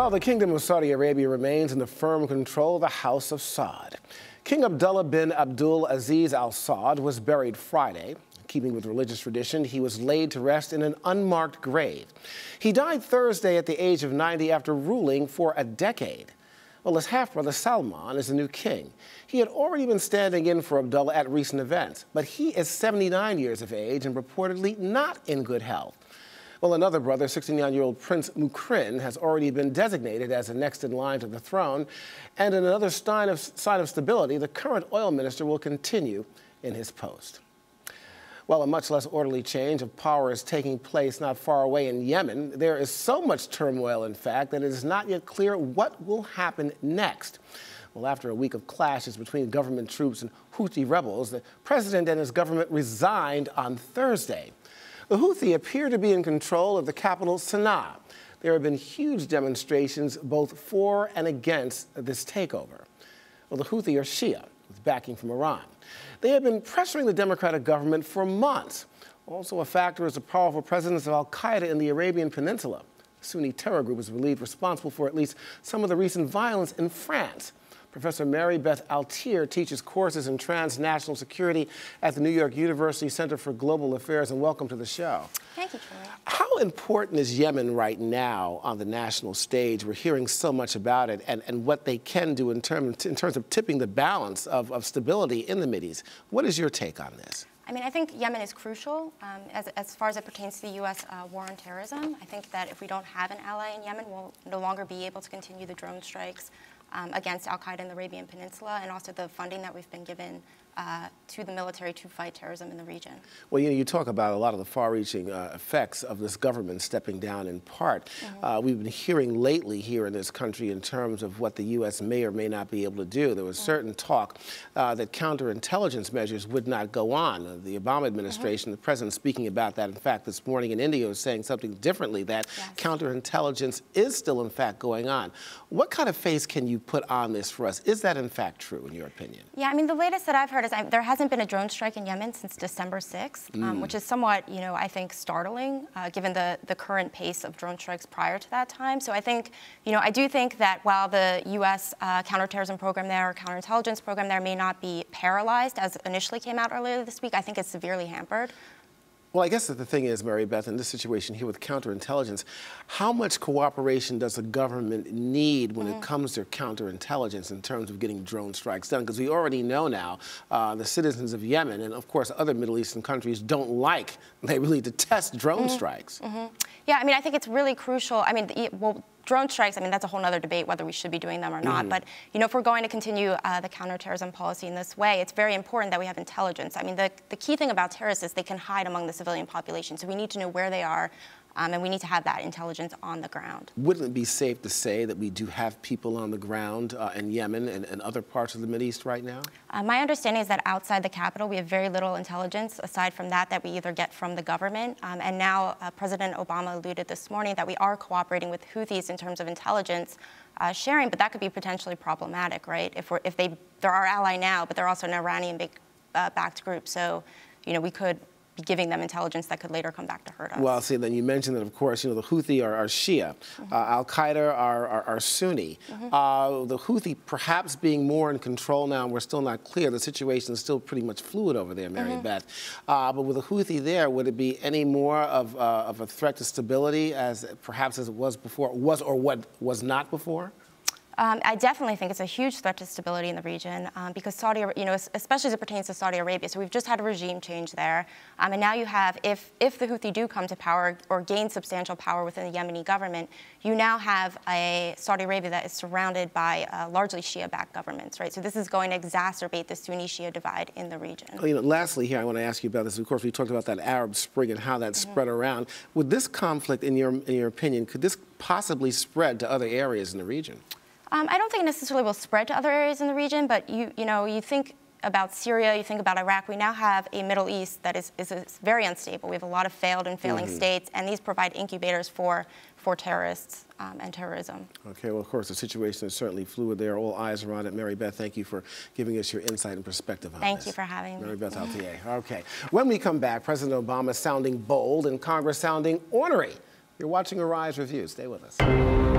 Well, the Kingdom of Saudi Arabia remains in the firm control of the House of Saud. King Abdullah bin Abdul Aziz Al Saud was buried Friday. Keeping with religious tradition, he was laid to rest in an unmarked grave. He died Thursday at the age of 90 after ruling for a decade. Well, his half-brother Salman is the new king. He had already been standing in for Abdullah at recent events, but he is 79 years of age and reportedly not in good health. Well, another brother, 69-year-old Prince Mukrin, has already been designated as the next in line to the throne. And in another sign of stability, the current oil minister will continue in his post. Well, a much less orderly change of power is taking place not far away in Yemen. There is so much turmoil, in fact, that it is not yet clear what will happen next. Well, after a week of clashes between government troops and Houthi rebels, the president and his government resigned on Thursday. The Houthi appear to be in control of the capital, Sana'a. There have been huge demonstrations both for and against this takeover. Well, the Houthi are Shia, with backing from Iran. They have been pressuring the democratic government for months. Also a factor is the powerful presence of al-Qaeda in the Arabian Peninsula. The Sunni terror group is believed responsible for at least some of the recent violence in France. Professor Beth Altier teaches courses in transnational security at the New York University Center for Global Affairs, and welcome to the show. Thank you, Troy. How important is Yemen right now on the national stage? We're hearing so much about it and what they can do in terms of tipping the balance of stability in the Mideast. What is your take on this? I mean, I think Yemen is crucial as far as it pertains to the U.S. War on terrorism. I think that if we don't have an ally in Yemen, we'll no longer be able to continue the drone strikes against al-Qaeda in the Arabian Peninsula, and also the funding that we've been given to the military to fight terrorism in the region. Well, you talk about a lot of the far-reaching effects of this government stepping down in part. We've been hearing lately here in this country in terms of what the U.S. may or may not be able to do. There was certain talk that counterintelligence measures would not go on. The Obama administration, the president speaking about that, in fact, this morning in India was saying something differently, that counterintelligence is still, in fact, going on. What kind of face can you put on this for us? Is that, in fact, true, in your opinion? Yeah, I mean, the latest that I've heard is there hasn't been a drone strike in Yemen since December 6th, which is somewhat, I think, startling, given the current pace of drone strikes prior to that time. So I think, I do think that while the U.S. counterterrorism program there, or counterintelligence program there may not be paralyzed, as initially came out earlier this week, I think it's severely hampered. Well, I guess that the thing is, Beth, in this situation here with counterintelligence, how much cooperation does the government need when it comes to counterintelligence in terms of getting drone strikes done? Because we already know now the citizens of Yemen and, of course, other Middle Eastern countries don't like, they really detest drone strikes. Yeah, I mean, I think it's really crucial. I mean, well, drone strikes, I mean, that's a whole other debate whether we should be doing them or not. But, if we're going to continue the counterterrorism policy in this way, it's very important that we have intelligence. I mean, the key thing about terrorists is they can hide among the civilian population. So we need to know where they are, and we need to have that intelligence on the ground. Wouldn't it be safe to say that we do have people on the ground in Yemen and other parts of the Mideast right now? My understanding is that outside the capital, we have very little intelligence aside from that we either get from the government. And now President Obama alluded this morning that we are cooperating with Houthis in terms of intelligence sharing, but that could be potentially problematic, right? If they're our ally now, but they're also an Iranian-backed group, so we could be giving them intelligence that could later come back to hurt us. Well, see, then you mentioned that, of course, the Houthi are Shia. Al-Qaeda are Sunni. The Houthi perhaps being more in control now, and we're still not clear. The situation is still pretty much fluid over there, Beth. But with the Houthi there, would it be any more of a threat to stability as perhaps as it was before, or what was not before? I definitely think it's a huge threat to stability in the region because Saudi, especially as it pertains to Saudi Arabia. So we've just had a regime change there, and now you have, if the Houthi do come to power or gain substantial power within the Yemeni government, you now have a Saudi Arabia that is surrounded by largely Shia-backed governments, right? So this is going to exacerbate the Sunni-Shia divide in the region. Lastly, here I want to ask you about this. Of course, we talked about that Arab Spring and how that spread around. Would this conflict, in your opinion, could this possibly spread to other areas in the region? I don't think it necessarily will spread to other areas in the region, but you think about Syria, you think about Iraq. We now have a Middle East that is very unstable. We have a lot of failed and failing states, and these provide incubators for terrorists and terrorism. Okay, well, of course, the situation is certainly fluid there. All eyes are on it. Beth, thank you for giving us your insight and perspective on this. Thank you for having me. Beth Altier. Okay. When we come back, President Obama sounding bold and Congress sounding ornery. You're watching Arise Review. Stay with us.